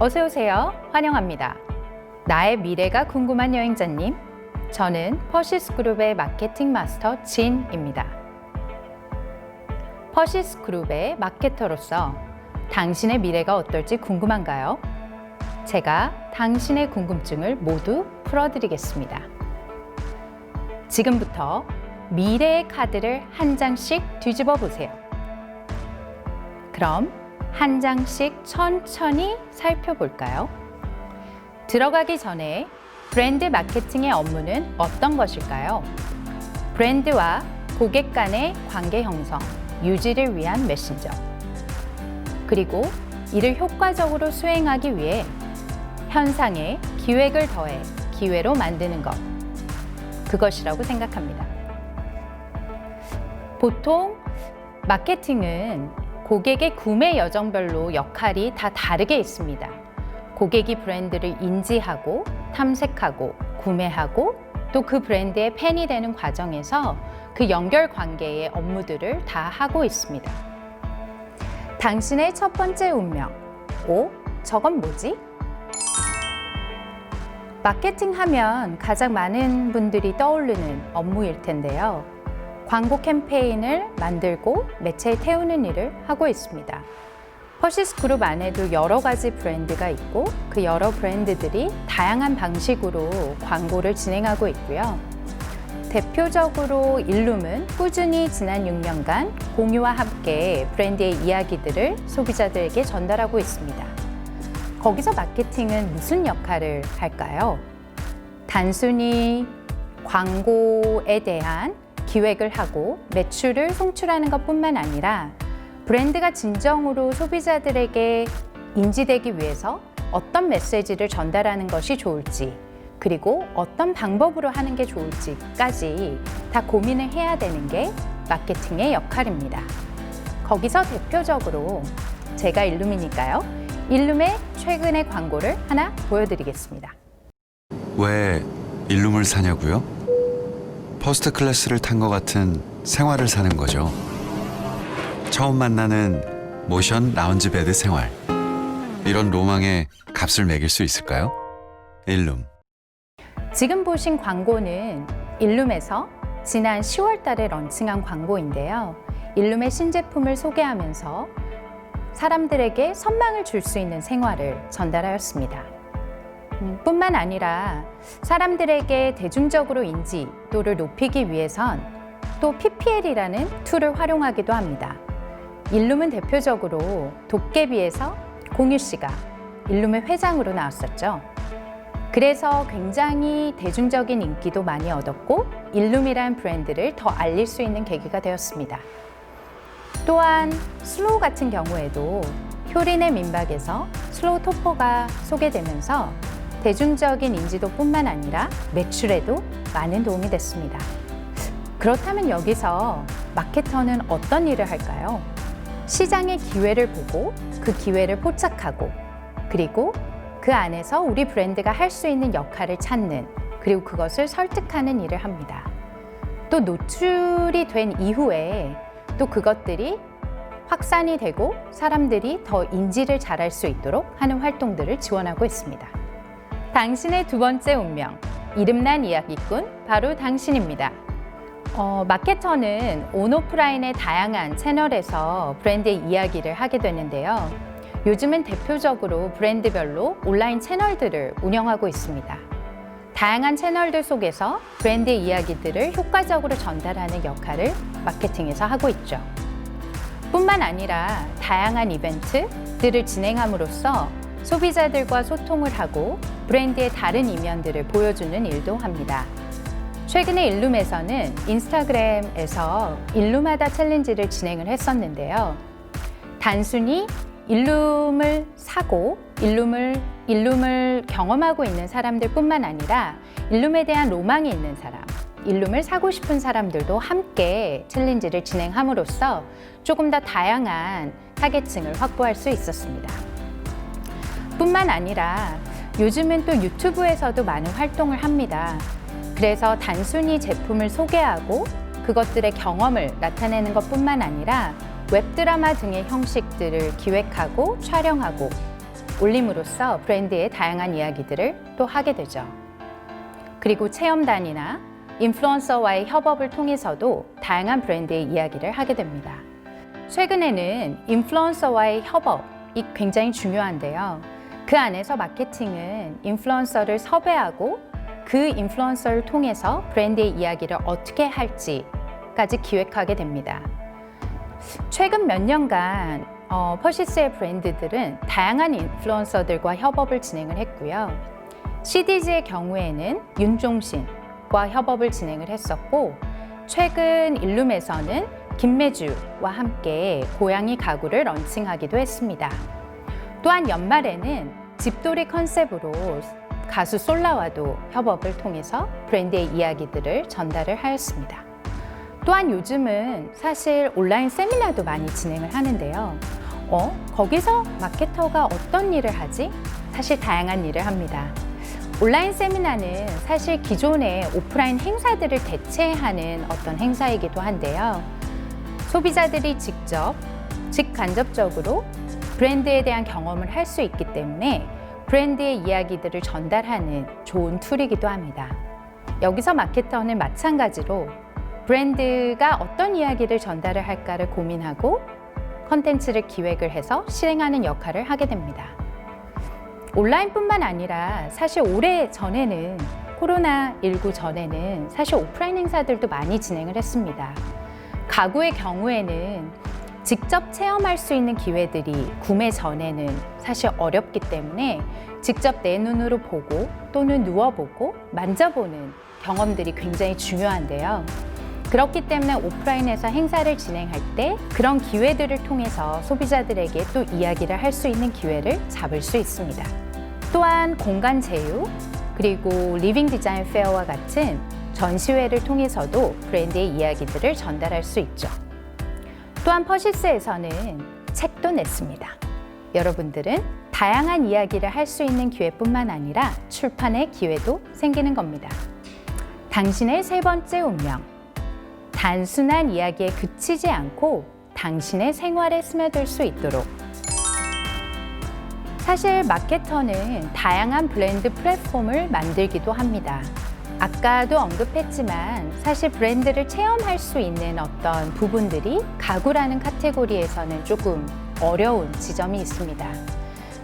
어서 오세요. 환영합니다. 나의 미래가 궁금한 여행자님, 저는 퍼시스 그룹의 마케팅 마스터 진입니다. 퍼시스 그룹의 마케터로서 당신의 미래가 어떨지 궁금한가요? 제가 당신의 궁금증을 모두 풀어드리겠습니다. 지금부터 미래의 카드를 한 장씩 뒤집어 보세요. 그럼 한 장씩 천천히 살펴볼까요? 들어가기 전에 브랜드 마케팅의 업무는 어떤 것일까요? 브랜드와 고객 간의 관계 형성, 유지를 위한 메신저. 그리고 이를 효과적으로 수행하기 위해 현상에 기획을 더해 기회로 만드는 것. 그것이라고 생각합니다. 보통 마케팅은 고객의 구매 여정별로 역할이 다 다르게 있습니다. 고객이 브랜드를 인지하고 탐색하고 구매하고 또 그 브랜드의 팬이 되는 과정에서 그 연결 관계의 업무들을 다 하고 있습니다. 당신의 첫 번째 운명. 오, 저건 뭐지? 마케팅 하면 가장 많은 분들이 떠오르는 업무일 텐데요. 광고 캠페인을 만들고 매체에 태우는 일을 하고 있습니다. 퍼시스 그룹 안에도 여러 가지 브랜드가 있고 그 여러 브랜드들이 다양한 방식으로 광고를 진행하고 있고요. 대표적으로 일룸은 꾸준히 지난 6년간 공유와 함께 브랜드의 이야기들을 소비자들에게 전달하고 있습니다. 거기서 마케팅은 무슨 역할을 할까요? 단순히 광고에 대한 기획을 하고 매출을 송출하는 것뿐만 아니라 브랜드가 진정으로 소비자들에게 인지되기 위해서 어떤 메시지를 전달하는 것이 좋을지 그리고 어떤 방법으로 하는 게 좋을지까지 다 고민을 해야 되는 게 마케팅의 역할입니다. 거기서 대표적으로 제가 일룸이니까요. 일룸의 최근의 광고를 하나 보여드리겠습니다. 왜 일룸을 사냐고요? 퍼스트 클래스를 탄 것 같은 생활을 사는 거죠. 처음 만나는 모션 라운지 베드 생활. 이런 로망에 값을 매길 수 있을까요? 일룸. 지금 보신 광고는 일룸에서 지난 10월 달에 런칭한 광고인데요. 일룸의 신제품을 소개하면서 사람들에게 선망을 줄 수 있는 생활을 전달하였습니다. 뿐만 아니라 사람들에게 대중적으로 인지도를 높이기 위해선 또 PPL이라는 툴을 활용하기도 합니다. 일룸은 대표적으로 도깨비에서 공유 씨가 일룸의 회장으로 나왔었죠. 그래서 굉장히 대중적인 인기도 많이 얻었고 일룸이라는 브랜드를 더 알릴 수 있는 계기가 되었습니다. 또한 슬로우 같은 경우에도 효린의 민박에서 슬로우 토퍼가 소개되면서 대중적인 인지도뿐만 아니라 매출에도 많은 도움이 됐습니다. 그렇다면 여기서 마케터는 어떤 일을 할까요? 시장의 기회를 보고 그 기회를 포착하고 그리고 그 안에서 우리 브랜드가 할 수 있는 역할을 찾는 그리고 그것을 설득하는 일을 합니다. 또 노출이 된 이후에 또 그것들이 확산이 되고 사람들이 더 인지를 잘할 수 있도록 하는 활동들을 지원하고 있습니다. 당신의 두 번째 운명, 이름난 이야기꾼, 바로 당신입니다. 마케터는 온오프라인의 다양한 채널에서 브랜드의 이야기를 하게 되는데요. 요즘은 대표적으로 브랜드별로 온라인 채널들을 운영하고 있습니다. 다양한 채널들 속에서 브랜드의 이야기들을 효과적으로 전달하는 역할을 마케팅에서 하고 있죠. 뿐만 아니라 다양한 이벤트들을 진행함으로써 소비자들과 소통을 하고 브랜드의 다른 이면들을 보여주는 일도 합니다. 최근에 일룸에서는 인스타그램에서 일룸하다 챌린지를 진행을 했었는데요. 단순히 일룸을 사고 일룸을 경험하고 있는 사람들 뿐만 아니라 일룸에 대한 로망이 있는 사람, 일룸을 사고 싶은 사람들도 함께 챌린지를 진행함으로써 조금 더 다양한 타겟층을 확보할 수 있었습니다. 뿐만 아니라 요즘은 또 유튜브에서도 많은 활동을 합니다. 그래서 단순히 제품을 소개하고 그것들의 경험을 나타내는 것뿐만 아니라 웹드라마 등의 형식들을 기획하고 촬영하고 올림으로써 브랜드의 다양한 이야기들을 또 하게 되죠. 그리고 체험단이나 인플루언서와의 협업을 통해서도 다양한 브랜드의 이야기를 하게 됩니다. 최근에는 인플루언서와의 협업이 굉장히 중요한데요. 그 안에서 마케팅은 인플루언서를 섭외하고 그 인플루언서를 통해서 브랜드의 이야기를 어떻게 할지까지 기획하게 됩니다. 최근 몇 년간 퍼시스의 브랜드들은 다양한 인플루언서들과 협업을 진행을 했고요. CDG의 경우에는 윤종신과 협업을 진행을 했었고, 최근 일룸에서는 김매주와 함께 고양이 가구를 런칭하기도 했습니다. 또한 연말에는 집돌이 컨셉으로 가수 솔라와도 협업을 통해서 브랜드의 이야기들을 전달을 하였습니다. 또한 요즘은 사실 온라인 세미나도 많이 진행을 하는데요. 거기서 마케터가 어떤 일을 하지? 사실 다양한 일을 합니다. 온라인 세미나는 사실 기존의 오프라인 행사들을 대체하는 어떤 행사이기도 한데요. 소비자들이 직접, 직간접적으로 브랜드에 대한 경험을 할 수 있기 때문에 브랜드의 이야기들을 전달하는 좋은 툴이기도 합니다. 여기서 마케터는 마찬가지로 브랜드가 어떤 이야기를 전달을 할까를 고민하고 컨텐츠를 기획을 해서 실행하는 역할을 하게 됩니다. 온라인뿐만 아니라 사실 오래 전에는 코로나19 전에는 사실 오프라인 행사들도 많이 진행을 했습니다. 가구의 경우에는 직접 체험할 수 있는 기회들이 구매 전에는 사실 어렵기 때문에 직접 내 눈으로 보고 또는 누워보고 만져보는 경험들이 굉장히 중요한데요. 그렇기 때문에 오프라인에서 행사를 진행할 때 그런 기회들을 통해서 소비자들에게 또 이야기를 할 수 있는 기회를 잡을 수 있습니다. 또한 공간 제휴, 그리고 리빙 디자인 페어와 같은 전시회를 통해서도 브랜드의 이야기들을 전달할 수 있죠. 또한 퍼시스에서는 책도 냈습니다. 여러분들은 다양한 이야기를 할 수 있는 기회뿐만 아니라 출판의 기회도 생기는 겁니다. 당신의 세 번째 운명. 단순한 이야기에 그치지 않고 당신의 생활에 스며들 수 있도록. 사실 마케터는 다양한 브랜드 플랫폼을 만들기도 합니다. 아까도 언급했지만 사실 브랜드를 체험할 수 있는 어떤 부분들이 가구라는 카테고리에서는 조금 어려운 지점이 있습니다.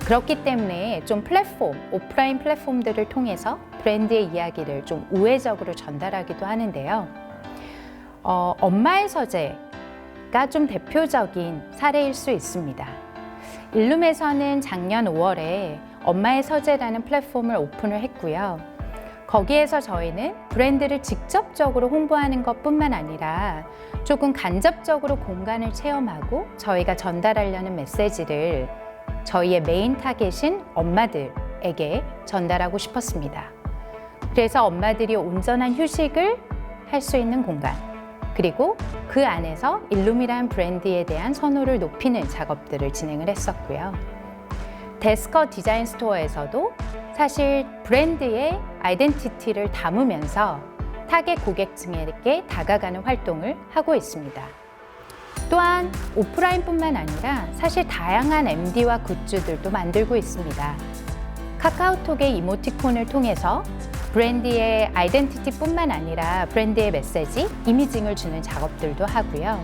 그렇기 때문에 좀 플랫폼, 오프라인 플랫폼들을 통해서 브랜드의 이야기를 좀 우회적으로 전달하기도 하는데요. 엄마의 서재가 좀 대표적인 사례일 수 있습니다. 일룸에서는 작년 5월에 엄마의 서재라는 플랫폼을 오픈을 했고요. 거기에서 저희는 브랜드를 직접적으로 홍보하는 것뿐만 아니라 조금 간접적으로 공간을 체험하고 저희가 전달하려는 메시지를 저희의 메인 타겟인 엄마들에게 전달하고 싶었습니다. 그래서 엄마들이 온전한 휴식을 할 수 있는 공간, 그리고 그 안에서 일룸이라는 브랜드에 대한 선호를 높이는 작업들을 진행을 했었고요. 데스커 디자인 스토어에서도 사실 브랜드의 아이덴티티를 담으면서 타겟 고객층에게 다가가는 활동을 하고 있습니다. 또한 오프라인뿐만 아니라 사실 다양한 MD와 굿즈들도 만들고 있습니다. 카카오톡의 이모티콘을 통해서 브랜드의 아이덴티티뿐만 아니라 브랜드의 메시지, 이미징을 주는 작업들도 하고요.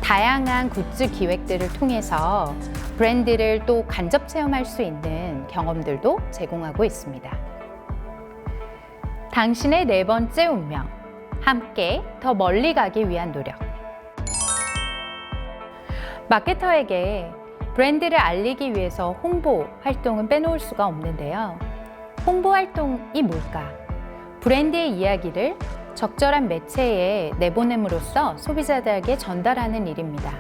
다양한 굿즈 기획들을 통해서 브랜드를 또 간접 체험할 수 있는 경험들도 제공하고 있습니다. 당신의 네 번째 운명, 함께 더 멀리 가기 위한 노력. 마케터에게 브랜드를 알리기 위해서 홍보 활동은 빼놓을 수가 없는데요. 홍보 활동이 뭘까? 브랜드의 이야기를 적절한 매체에 내보냄으로써 소비자들에게 전달하는 일입니다.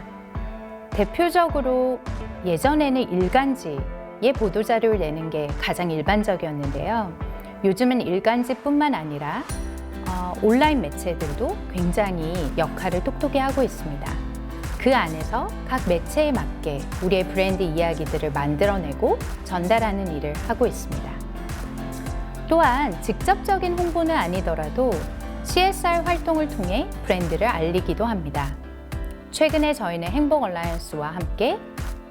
대표적으로 예전에는 일간지에 보도자료를 내는 게 가장 일반적이었는데요. 요즘은 일간지뿐만 아니라 온라인 매체들도 굉장히 역할을 똑똑히 하고 있습니다. 그 안에서 각 매체에 맞게 우리의 브랜드 이야기들을 만들어내고 전달하는 일을 하고 있습니다. 또한 직접적인 홍보는 아니더라도 CSR 활동을 통해 브랜드를 알리기도 합니다. 최근에 저희는 행복 얼라이언스와 함께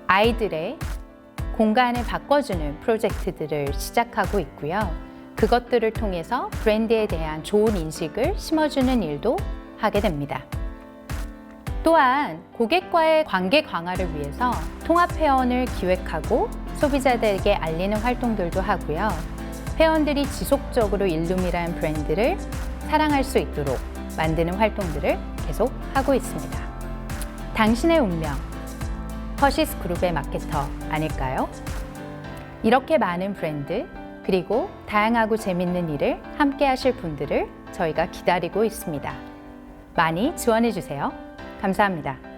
아이들의 공간을 바꿔주는 프로젝트들을 시작하고 있고요. 그것들을 통해서 브랜드에 대한 좋은 인식을 심어주는 일도 하게 됩니다. 또한 고객과의 관계 강화를 위해서 통합 회원을 기획하고 소비자들에게 알리는 활동들도 하고요. 회원들이 지속적으로 일룸이라는 브랜드를 사랑할 수 있도록 만드는 활동들을 계속 하고 있습니다. 당신의 운명, 허시스 그룹의 마케터 아닐까요? 이렇게 많은 브랜드, 그리고 다양하고 재밌는 일을 함께 하실 분들을 저희가 기다리고 있습니다. 많이 지원해 주세요. 감사합니다.